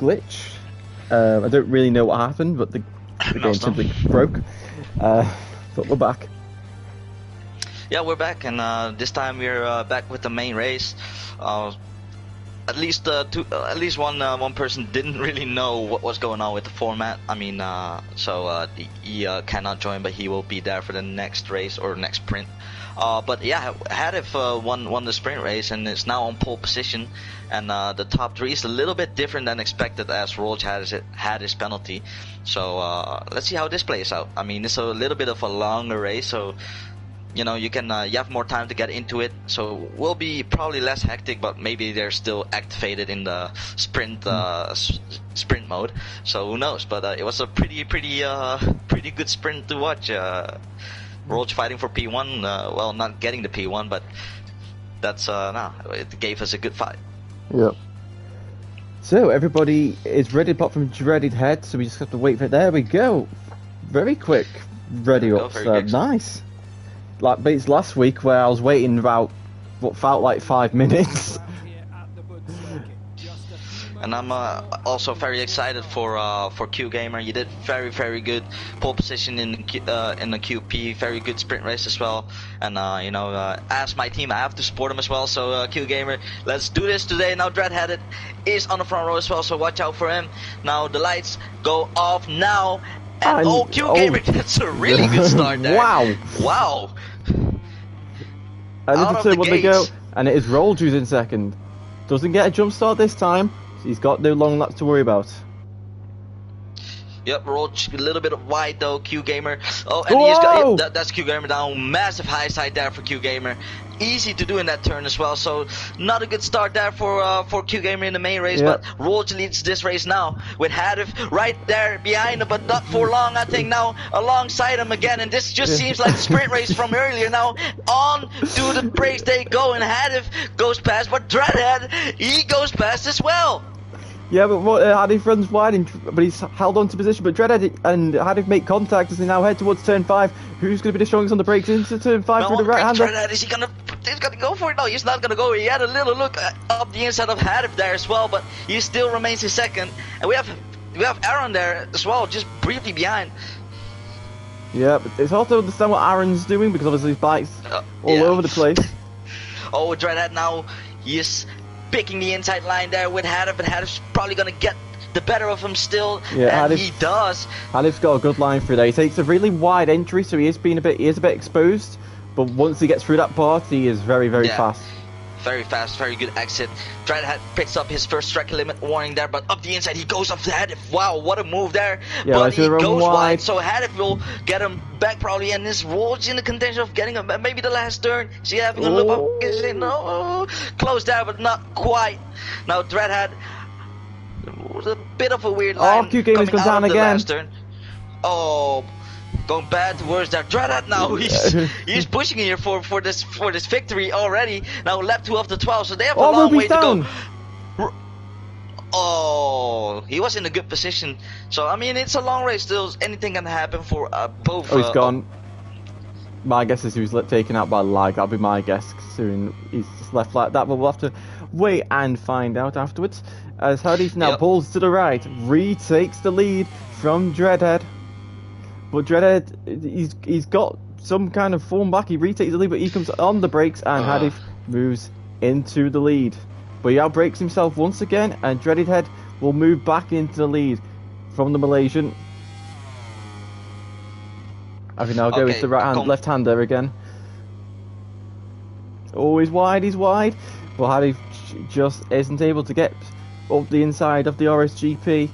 glitch. I don't really know what happened, but the game simply broke. But we're back. Yeah, we're back, and this time we're back with the main race. At least one person didn't really know what was going on with the format. I mean, so he cannot join, but he will be there for the next race or next sprint. But yeah, Hadif won the sprint race and is now on pole position. And the top three is a little bit different than expected, as Rolj had his penalty. So let's see how this plays out. I mean, it's a little bit of a longer race, so you know you have more time to get into it. So will be probably less hectic, but maybe they're still activated in the sprint sprint mode. So who knows? But it was a pretty good sprint to watch. Rolj fighting for P1, well, not getting the P1, but that's it gave us a good fight. Yep. So everybody is ready apart from Dreaded Head, so we just have to wait for it. There we go. Very quick ready up. Nice. Like it's last week where I was waiting about what felt like 5 minutes. And I'm also very excited for Q Gamer. You did very good pole position in the QP, very good sprint race as well. And you know, as my team, I have to support him as well. So Q Gamer, let's do this today. Now Dreadheaded is on the front row as well, so watch out for him. Now the lights go off now, and Q Gamer gets a really good start there. Wow. And this is when they go, and it is Rolj who's in second. Doesn't get a jump start this time. He's got no long laps to worry about. Yep, Rolj a little bit wide though, Q Gamer. Oh, and he's got that's Q Gamer down. Massive high side there for Q Gamer. Easy to do in that turn as well. So not a good start there for Q Gamer in the main race. But Rolj leads this race now with Hadif right there behind him, but not for long. I think now alongside him again, and this just seems like the sprint race from earlier. Now on to the brakes they go, and Hadif goes past, but Dreadhead he goes past as well. Yeah, but Hadif runs wide, but he's held on to position. But Dreadhead and Hadif make contact as they now head towards turn 5. Who's going to be the strongest on the brakes into turn 5 through the right hander? Dreadhead, is he gonna go for it? No, he's not gonna go. He had a little look up the inside of Hadif there as well, but he still remains in second. And we have Aaron there as well, just briefly behind. Yeah, but it's hard to understand what Aaron's doing because obviously his bike's all over the place. Oh, Dreadhead now, he's picking the inside line there with Hadif, but Hadif's probably gonna get the better of him still, and he does. Hadif's got a good line through there. He takes a really wide entry, so he is a bit exposed, but once he gets through that part, he is very fast. Very fast, very good exit. Dreadhead picks up his first track limit warning there, but up the inside he goes up to Hadif. Wow, what a move there. Yeah, but he goes wide, so Hadif will get him back probably, and this Rolj in the contention of getting him maybe the last turn. Is he having a look up? Is it? No, close there, but not quite. Now Dreadhead, a bit of a weird line. Q Gamer's gone down again. Oh, going bad to worse there. Dreadhead now, he's pushing here for this victory already. Now lap 2 of the 12, so they have a long way to go. Oh, he was in a good position. So I mean, it's a long race still. Anything can happen for both. Oh, he's gone. My guess is he was taken out by lag. That'll be my guess. Soon he's just left like that, but we'll have to wait and find out afterwards. As Hadif now pulls to the right, retakes the lead from Dreadhead. But Dreadhead, he's got some kind of form back. He retakes the lead, but he comes on the brakes, and Hadif moves into the lead. But he outbrakes himself once again, and Dreadhead will move back into the lead from the Malaysian. I think I'll go with the left-hander again. Oh, he's wide. Well, Hadif just isn't able to get up the inside of the RSGP.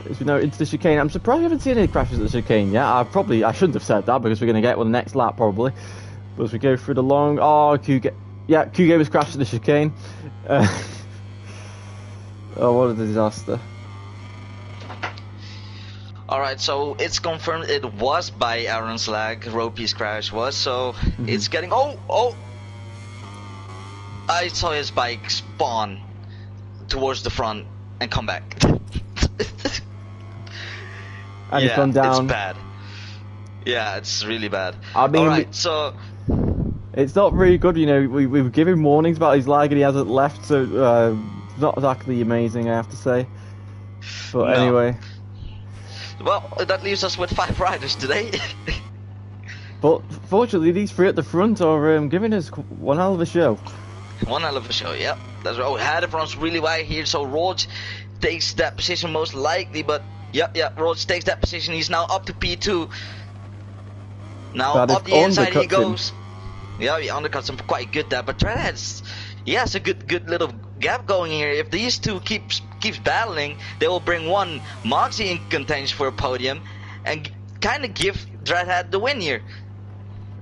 As we know, into the chicane. I'm surprised we haven't seen any crashes at the chicane yet. I shouldn't have said that because we're going to get one the next lap probably. But as we go through the long, Q Gamer's crashed at the chicane. Oh, what a disaster! All right, so it's confirmed it was by Aaron's lag. Ropey's crash was, so it's getting. Oh! I saw his bike spawn towards the front and come back. And he's gone down. It's bad. Yeah, it's really bad. I mean, alright, so it's not very good, you know. We've given warnings about his lag and he hasn't left, so not exactly amazing, I have to say. But No. anyway. Well, that leaves us with 5 riders today. But fortunately, these 3 at the front are giving us one hell of a show. One hell of a show, yep. That's right. Oh, Hadif runs really wide here, so Roach takes that position most likely, but yep, Roach takes that position. He's now up to P2. Now But up the inside he undercuts goes. Yeah, he undercuts him quite good there, but he has a good little gap going here. If these two keeps battling, they will bring one Moxie in contention for a podium and kind of give Dreadhead the win here.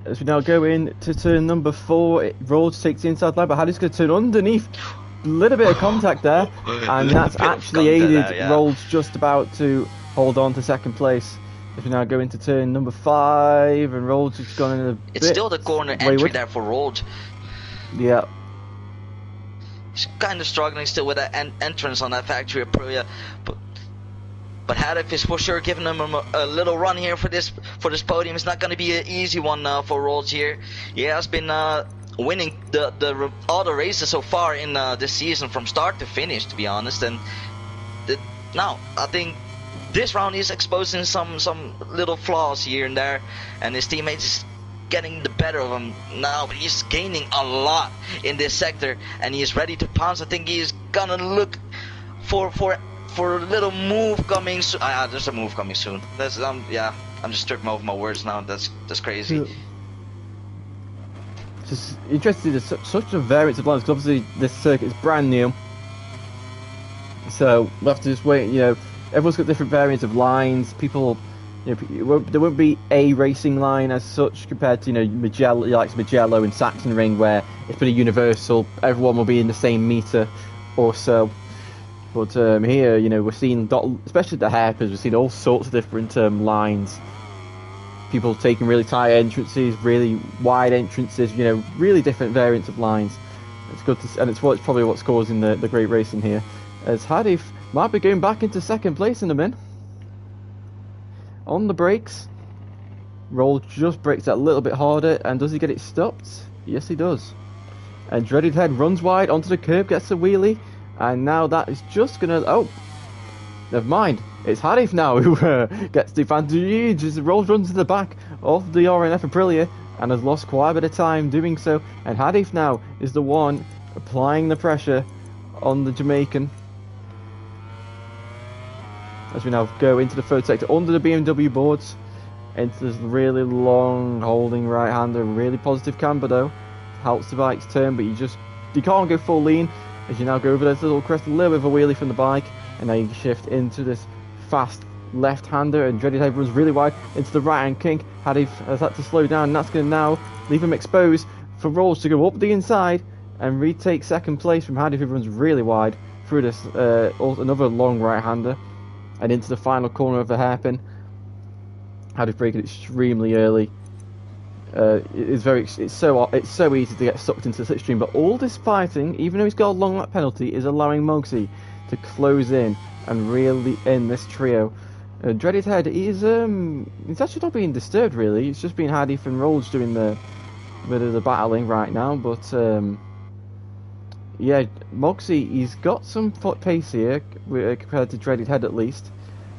As we now go in to turn number 4, Roach takes the inside line, but Hadif's going to turn underneath. A little bit of contact there, and that's actually aided Roach just about to hold on to second place. As we now go into turn number 5, and Roach has gone in a It's bit still the corner entry there for Roach. Yeah. He's kind of struggling still with that entrance on that factory Aprilia, but Hadif is for sure giving him a little run here for this podium. It's not going to be an easy one for Roach here. He has been winning all the races so far in this season from start to finish, to be honest. And now I think this round he's exposing some little flaws here and there, and his teammates is getting the better of him now, but he's gaining a lot in this sector and he is ready to pounce. I think he's gonna look for a little move coming soon. There's a move coming soon. That's I'm just tripping over my words now. That's crazy. Yeah. Just interested, there's such a variance of lines, because obviously this circuit is brand new, so we'll have to just wait. You know, everyone's got different variants of lines. People, you know, there won't be a racing line as such compared to, you know, Mugello and Sachsenring, where it's pretty universal. Everyone will be in the same meter or so. But here, you know, we're seeing, especially the hairpins, we're seeing all sorts of different lines. People taking really tight entrances, really wide entrances, you know, really different variants of lines. It's good to see, and it's probably what's causing the great racing here. As Hadif might be going back into second place in a minute. On the brakes, Roll just brakes that a little bit harder, and does he get it stopped? Yes, he does. And Dreaded Head runs wide onto the curb, gets a wheelie, and now that is just gonna. Oh, never mind. It's Hadif now who gets the advantage as Rolls runs to the back of the RNF Aprilia and has lost quite a bit of time doing so. And Hadif now is the one applying the pressure on the Jamaican. As we now go into the third sector under the BMW boards, into this really long holding right-hander, really positive camber though. Helps the bike's turn, but you can't go full lean. As you now go over this little crest, a little bit of a wheelie from the bike, and now you shift into this fast left-hander, and Dreaded Head runs really wide into the right-hand kink. Hadif has had to slow down, and that's going to now leave him exposed for Rolls to go up the inside and retake second place from Hadif, who runs really wide through this another long right-hander and into the final corner of the hairpin. Hadif braking extremely early. It's so easy to get sucked into the slipstream, but all this fighting, even though he's got a long lap penalty, is allowing Mogsy to close in and really end this trio. Dreaded Head, he's actually not being disturbed really. It's just been Hadif and Rolls doing the bit of the battling right now, but yeah, Mogsy, he's got some foot pace here compared to Dreaded Head at least.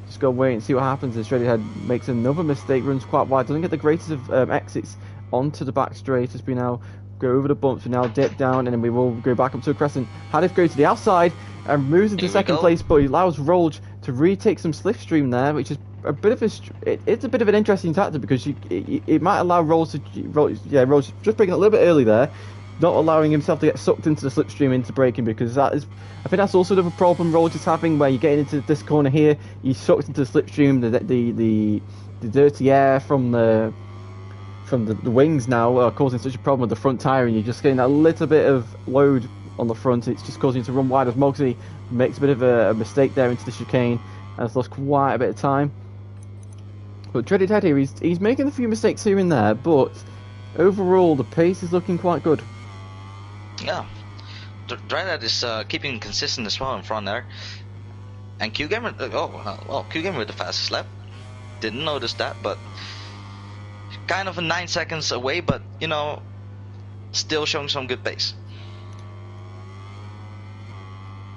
Just go wait and see what happens as Dreaded Head makes another mistake, runs quite wide, doesn't get the greatest of exits onto the back straight as we now go over the bumps, we now dip down, and then we will go back up to a crescent. Hadif goes to the outside and moves into second place, but he allows Rolge to retake some slipstream there, which is a bit of it's a bit of an interesting tactic, because it might allow Rolge just braking a little bit early there, not allowing himself to get sucked into the slipstream into braking, because I think that's also another problem Rolge is having, where you're getting into this corner here, you're sucked into the slipstream, the dirty air from the wings now are causing such a problem with the front tyre, and you're just getting a little bit of load on the front. It's just causing you to run wide, as Mogsy makes a bit of a mistake there into the chicane and has lost quite a bit of time. But Dreaded Head here, he's making a few mistakes here and there, but overall the pace is looking quite good. Yeah, Dreaded is keeping consistent as well in front there. And Q-Gamer, Q-Gamer with the fastest lap. Didn't notice that, but kind of 9 seconds away, but you know, still showing some good pace.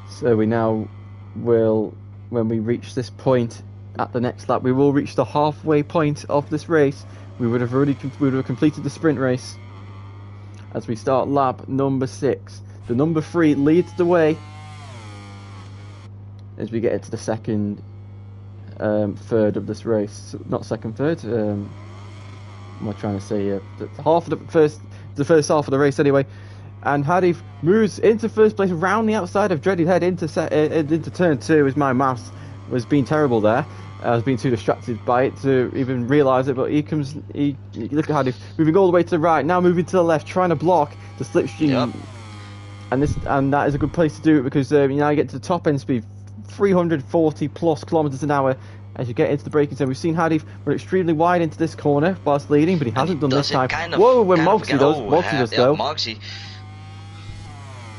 So we now will when we reach this point at the next lap, we will reach the halfway point of this race. We would have completed the sprint race as we start lap number 6. The number 3 leads the way as we get into the second third of this race. Not second third. What am I trying to say? The first half of the race anyway. And Hadif moves into first place round the outside of Dreaded Head into turn 2, as my maths was being terrible there. I was being too distracted by it to even realise it, but look at Hadif moving all the way to the right, now moving to the left, trying to block the slipstream. Yep. And that is a good place to do it, because now you get to the top end speed, 340 plus kilometers an hour as you get into the braking zone. We've seen Hadif run extremely wide into this corner whilst leading, but he hasn't done this time. Whoa, when Mogsy does go.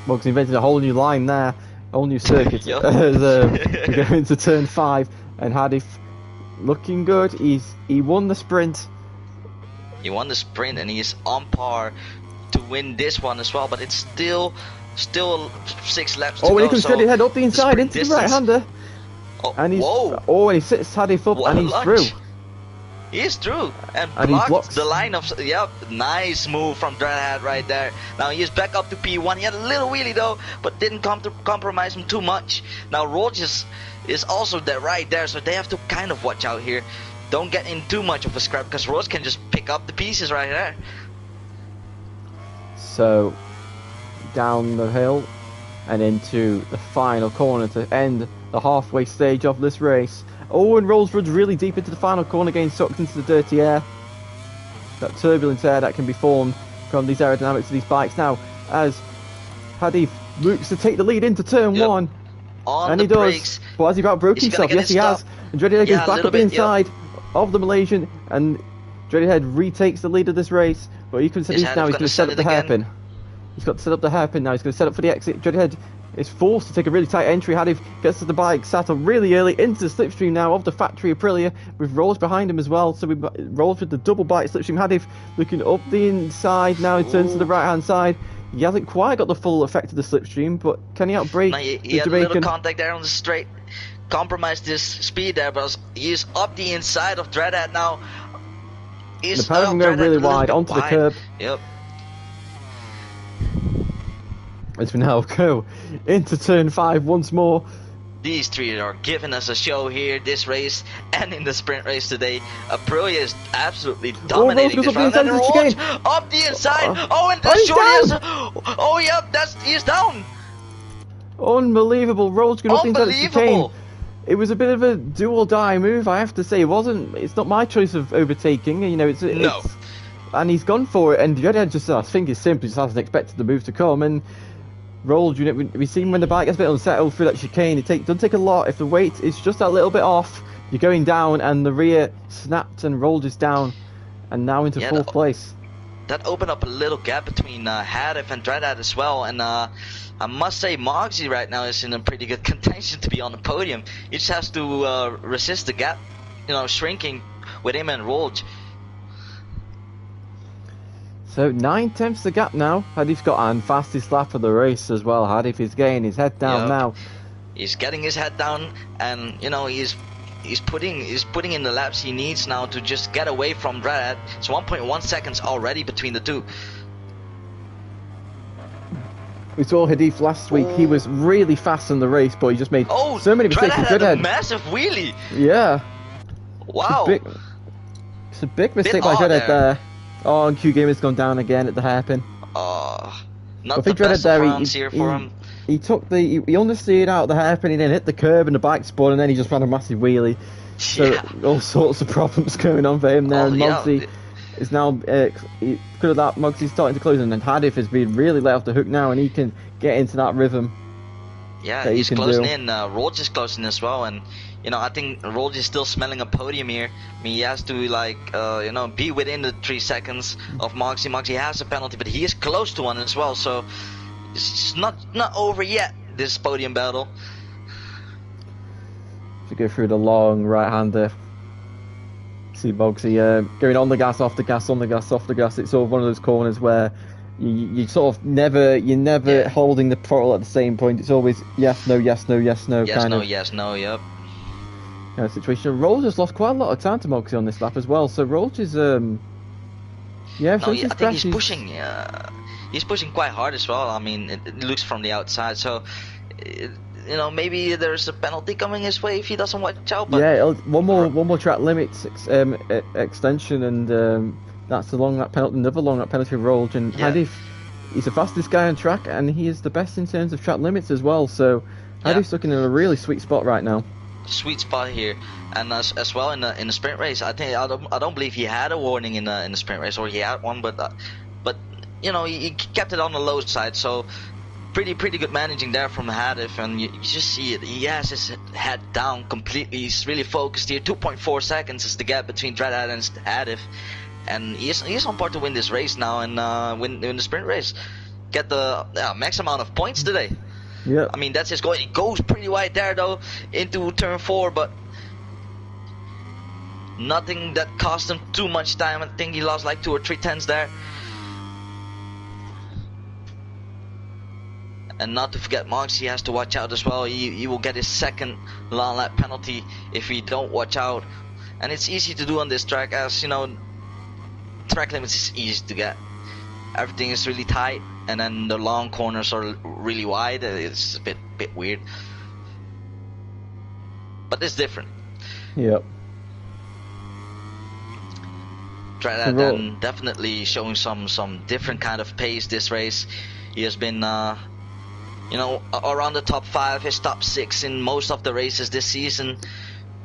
Mogsy invented a whole new line there, a whole new circuit. As we go into turn 5, and Hadif looking good. He won the sprint. He won the sprint, and he's on par to win this one as well. But it's still 6 laps to go. Oh, and he comes straight ahead up the inside into the right-hander. And he sits Hadif up, and he's through. He's through and blocks the line of. Yep, nice move from Dreadhead right there. Now he's back up to P1. He had a little wheelie though, but didn't compromise him too much. Now Rogers is also there right there, so they have to kind of watch out here. Don't get in too much of a scrap, because Rose can just pick up the pieces right there. So down the hill and into the final corner to end the halfway stage of this race. Oh, and Rolls runs really deep into the final corner, getting sucked into the dirty air. That turbulent air that can be formed from these aerodynamics of these bikes. Now, as Hadif looks to take the lead into turn 1. And he does. Brakes. But has he about broke himself? Yes, he has. And Dreaded Head goes back up the inside of the Malaysian, and Dreaded Head retakes the lead of this race. But he can set now. He's going to set up the hairpin. He's got to set up the hairpin now. He's going to set up for the exit. Dreaded Head is forced to take a really tight entry. Hadif gets to the bike, sat up really early into the slipstream now of the factory Aprilia, with Rolls behind him as well. So we Rolls with the double bike slipstream. Hadif looking up the inside now. He turns to the right hand side. He hasn't quite got the full effect of the slipstream, but can he outbrake he had a little contact there on the straight, compromised his speed there, but he's up the inside of Dreadhead now. The pair of them go really wide onto the curb. Yep. As we now go into turn 5 once more. These three are giving us a show here, this race and in the sprint race today. Aprilia is absolutely dominating this round. And Roach up the inside. And the short is. Oh, yep, he's down. Unbelievable. Roach going up the inside of the chicane. It was a bit of a do or die move, I have to say. It's not my choice of overtaking. You know, no. And he's gone for it. And Dreadhead just, I think, is simply just hasn't expected the move to come. And Rolled, we've seen when the bike gets a bit unsettled through that chicane, it doesn't take a lot. If the weight is just a little bit off, you're going down, and the rear snapped and Rolled is down, and now into 4th place. That opened up a little gap between Hadif and Dreadhead as well, and I must say Mogsy right now is in a pretty good contention to be on the podium. He just has to resist the gap, shrinking with him and Rolled. So 9/10 the gap now. Hadif's got on fastest lap of the race as well. Hadif is getting his head down now. He's getting his head down, and he's putting in the laps he needs now to just get away from Dreadhead. It's 1.1 seconds already between the two. We saw Hadif last week. He was really fast in the race, but he just made so many mistakes. Dreadhead had a massive wheelie. Yeah. Wow. It's a big mistake by Dreadhead there. Oh, and Q Game has gone down again at the hairpin. Not the best of rounds here for him. He took he understeered out the hairpin, he then hit the curb and the bike spun, and then he just ran a massive wheelie. So all sorts of problems going on for him there. And Mogsy is now because of that, Mogsy's starting to close, and then Hadif has been really let off the hook now, and he can get into that rhythm. Yeah, he's closing in. Roach is closing as well, and I think Roach is still smelling a podium here. I mean, he has to be within the 3 seconds of Mogsy. Mogsy has a penalty, but he is close to one as well. So it's not over yet, this podium battle. To go through the long right-hander. See Mogsy going on the gas, off the gas, on the gas, off the gas. It's sort of one of those corners where you sort of never holding the throttle at the same point. It's always yes, no, yes, no, yes, no. Yes, no, yes, no, yep. situation. Rolls has lost quite a lot of time to Moxie on this lap as well. So Rolls is yeah. No, I think he's pushing. He's pushing quite hard as well. I mean, it looks from the outside. So, you know, maybe there's a penalty coming his way if he doesn't watch out. But yeah, one more track limits extension, and that's the long lap penalty. Another long lap penalty for Rolls. And Hadif, he's the fastest guy on track, and he is the best in terms of track limits as well. So Hadif's looking in a really sweet spot right now. Sweet spot here, and as well in the sprint race. I don't believe he had a warning in the sprint race, or he had one, but you know, he kept it on the low side. So pretty good managing there from Hadif, and you just see it. He has his head down completely. He's really focused here. 2.4 seconds is the gap between Dreadhead and Hadif, and he's on par to win this race now and win the sprint race. Get the max amount of points today. Yeah. I mean, that's his goal. He goes pretty wide there though into turn 4, but nothing that cost him too much time. I think he lost like 2 or 3 tenths there. And not to forget, Moxie has to watch out as well. He will get his second long lap penalty if he don't watch out. And it's easy to do on this track, as you know, track limits is easy to get. Everything is really tight, and then the long corners are really wide. It's a bit weird, but it's different. Yep. Dreadhead then definitely showing some different kind of pace this race. He has been you know, around the top 5, his top 6 in most of the races this season.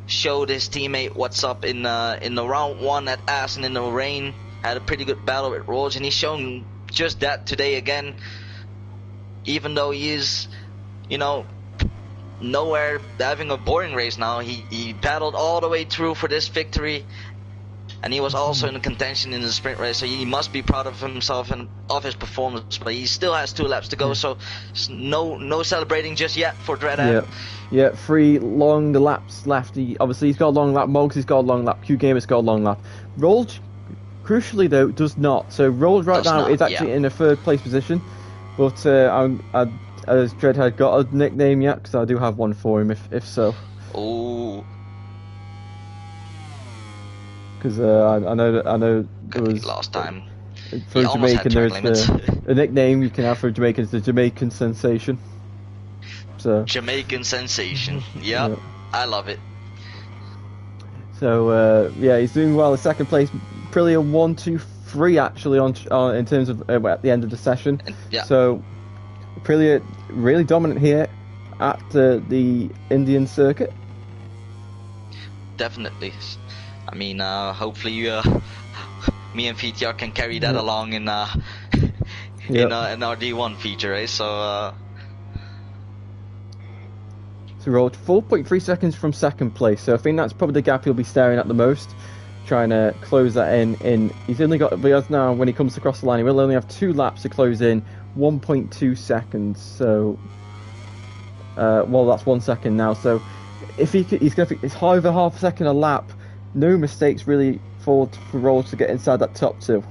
Showed his teammate what's up in the round 1 at Assen in the rain. Had a pretty good battle with Rolls, and he's shown just that today again. Even though he is, you know, nowhere having a boring race now, he battled all the way through for this victory. And he was also in contention in the sprint race, so he must be proud of himself and of his performance. But he still has 2 laps to go, so no celebrating just yet for Dreadhead. Yeah, 3 long laps left. Obviously, he's got a long lap. Moggs, he's got a long lap. Q-Gamer's got a long lap. Rolls, crucially though, does not. So Rolls right now is actually in a 3rd place position. But has Dreadhead got a nickname yet? Because I do have one for him, if so. Oh. Because I know there was last time for a Jamaican there's a nickname you can have for a Jamaican, it's the Jamaican Sensation. So Jamaican Sensation, yeah. I love it. So yeah, he's doing well. In 2nd place, Prix 1, 2, 3 actually on in terms of at the end of the session. So Prix really dominant here at the Indian circuit. Definitely. I mean, hopefully me and VTR can carry that along in our D1 feature race. So Rolled 4.3 seconds from 2nd place. So I think that's probably the gap he'll be staring at the most, trying to close that in. He's only got, because now when he comes across the line, he will only have 2 laps to close in 1.2 seconds. So well, that's 1 second now. So if he's going to, it's over half a second a lap. No mistakes really for Rolls to get inside that top 2.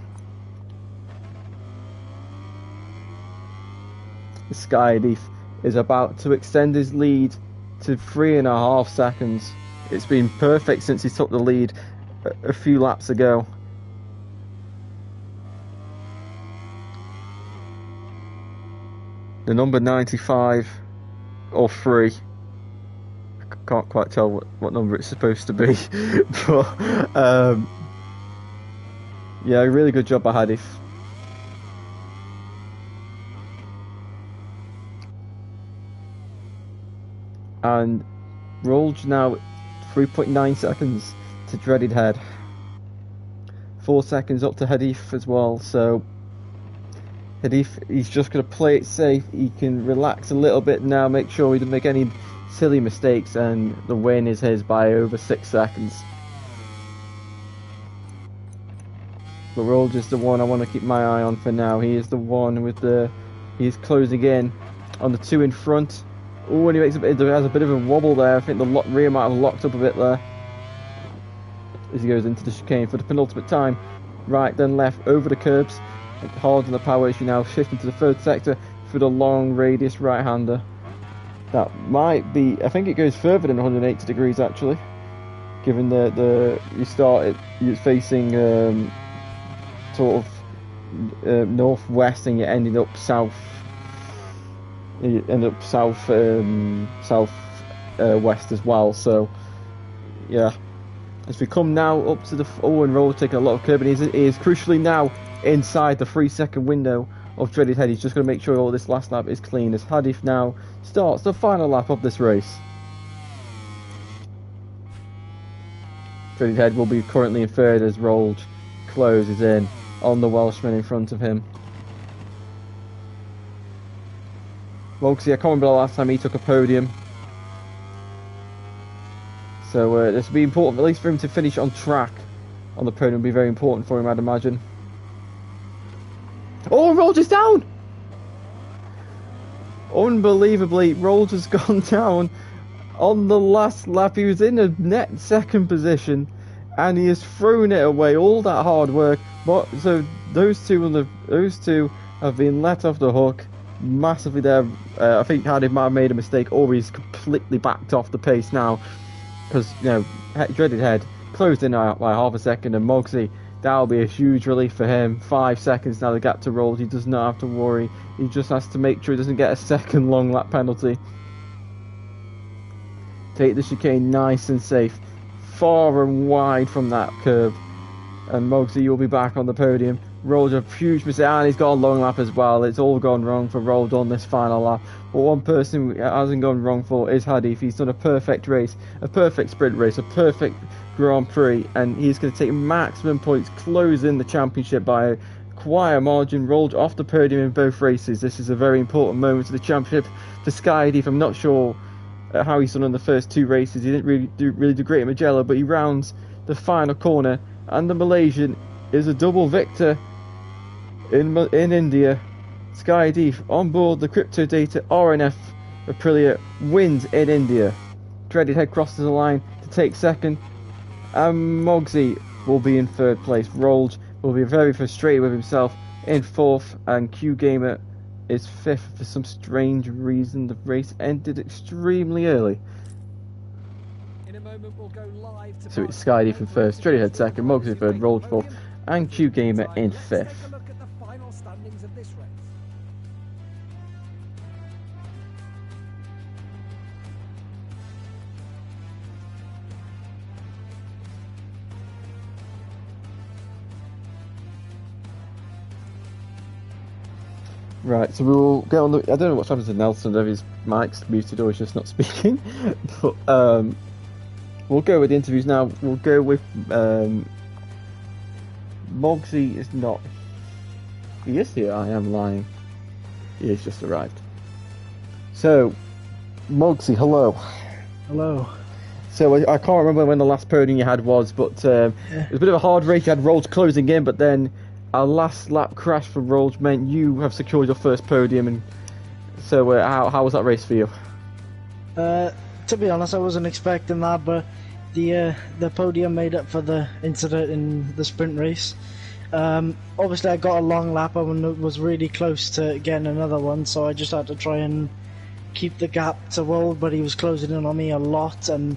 Sky Leaf is about to extend his lead to 3.5 seconds. It's been perfect since he took the lead a few laps ago. The number 95 or 3. Can't quite tell what number it's supposed to be. But yeah, really good job by Hadif. And Rolls now 3.9 seconds to Dreaded Head. 4 seconds up to Hadif as well. So Hadif, he's just going to play it safe. He can relax a little bit now, make sure he doesn't make any silly mistakes, and the win is his by over 6 seconds. But Rolls is the one I want to keep my eye on for now. He is the one with he's closing in on the 2 in front. Oh, and he has a bit of a wobble there. I think the rear might have locked up a bit there as he goes into the chicane for the penultimate time. Right, then left, over the curbs, hard on the power issue now, shifting to the 3rd sector for the long radius right-hander. That might be, I think it goes further than 180 degrees actually. given you started you're facing sort of northwest and you ended up south. You end up south west as well. So yeah, as we come now up to the Owen Road, taking a lot of curb, and he is crucially now inside the 3-second window of Dreaded Head. He's just going to make sure all this last lap is clean as Hadif now starts the final lap of this race. Dreaded Head will be currently in third as Rold closes in on the Welshman in front of him. Moxie, I can't remember the last time he took a podium. So this will be important, at least for him to finish on track on the podium will be very important for him, I'd imagine. Oh, Rold is down! Unbelievably, Rold has gone down on the last lap. He was in a net second position and he has thrown it away, all that hard work. But so those two have been let off the hook massively there. I think Hadif might have made a mistake, or he's completely backed off the pace now, because Dreaded Head closed in by half a second, and Mogsy, that'll be a huge relief for him. 5 seconds now the gap to Rold. He does not have to worry. He just has to make sure he doesn't get a second long lap penalty. Take the chicane nice and safe, far and wide from that curve, and Mogsy, you'll be back on the podium. Rold a huge mistake, and he's got a long lap as well. It's all gone wrong for Rold on this final lap. But one person it hasn't gone wrong for is Hadif. He's done a perfect race, a perfect sprint race, a perfect Grand Prix, and he's going to take maximum points, close in the championship by quite a margin. Rold off the podium in both races. This is a very important moment to the championship for Sky Hadif. I'm not sure how he's done in the first 2 races. He didn't really do great at Mugello, but he rounds the final corner, and the Malaysian is a double victor in India. Sky Hadif on board the Crypto Data RNF Aprilia wins in India. Dreaded Head crosses the line to take second, and Mogsy will be in third place. Rold will be very frustrated with himself in fourth, and Q Gamer is fifth. For some strange reason, the race ended extremely early. In a moment, we'll go live to So it's Sky Hadif in first, Dreaded Head second, Mogsy third, Rold fourth, and Q Gamer in fifth. standings of this race. Right, so we'll get on the... I don't know what's happened to Nelson, whether his mic's muted or he's just not speaking. But we'll go with the interviews now. We'll go with... Mogsy is not... He is here, I am lying. He has just arrived. So, Mogsy, hello. Hello. So I can't remember when the last podium you had was, but it was a bit of a hard race. You had Rolls closing in, but then a last lap crash for Rolls meant you have secured your first podium. And so how was that race for you? To be honest, I wasn't expecting that, but the podium made up for the incident in the sprint race. Obviously, I got a long lap and was really close to getting another one, so I just had to try and keep the gap to Roll, but he was closing in on me a lot, and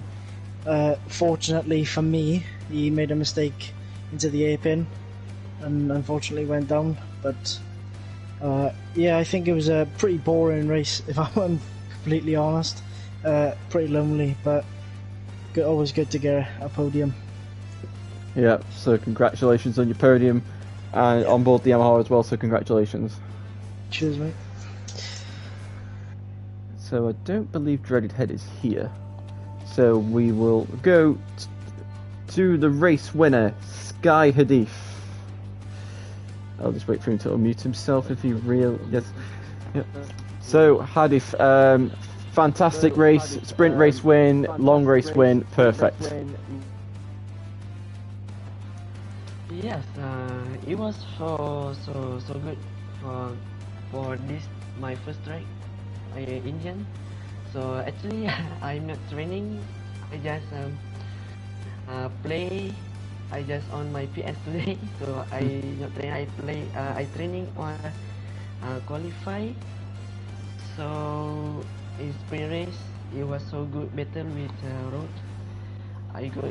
fortunately for me, he made a mistake into the A-pin and unfortunately went down. But yeah, I think it was a pretty boring race, if I'm completely honest. Pretty lonely, but always good to get a podium. Yeah, so congratulations on your podium and on board the Yamaha as well, so congratulations. Cheers, mate. So I don't believe Dreaded Head is here. So we will go to the race winner, Sky Hadif. I'll just wait for him to unmute himself if he yes. Yep. So Hadif, fantastic race, sprint race win, long race win, perfect. Yes, it was so good for this my first track Indian. So actually I'm not training. I just play. I just on my PS today. So I not train. I play. I training on qualify. So in sprint race it was so good battle with road. I got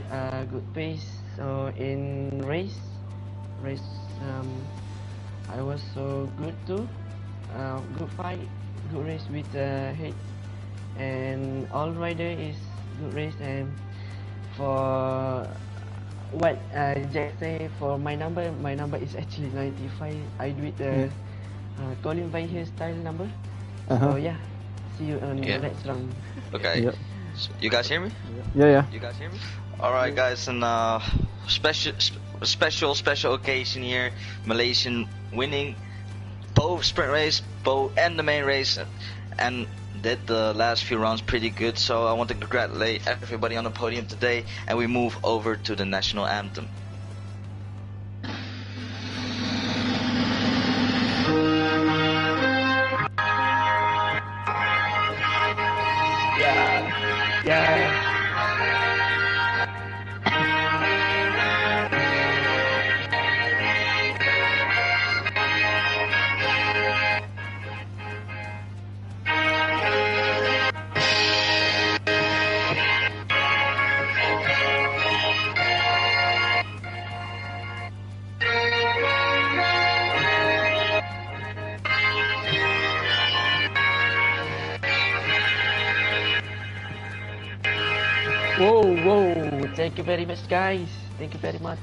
good pace. So in race, I was so good too. Good fight, good race with hate, and all rider is good race. And for what Jack say, for my number is actually 95. I do it Colin by his style number. So yeah, see you on the next round. Okay. Yep. So, you guys hear me? Yeah. You guys hear me? Alright guys, and special occasion here. Malaysian winning both sprint race, and the main race, and did the last few rounds pretty good. So I want to congratulate everybody on the podium today, and we move over to the national anthem. Yeah. Whoa, thank you very much guys, thank you very much.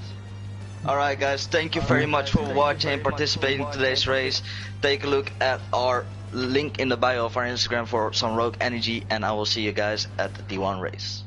Alright guys, thank you very much for watching and participating in today's race. Take a look at our link in the bio of our Instagram for some Rogue Energy, and I will see you guys at the D1 race.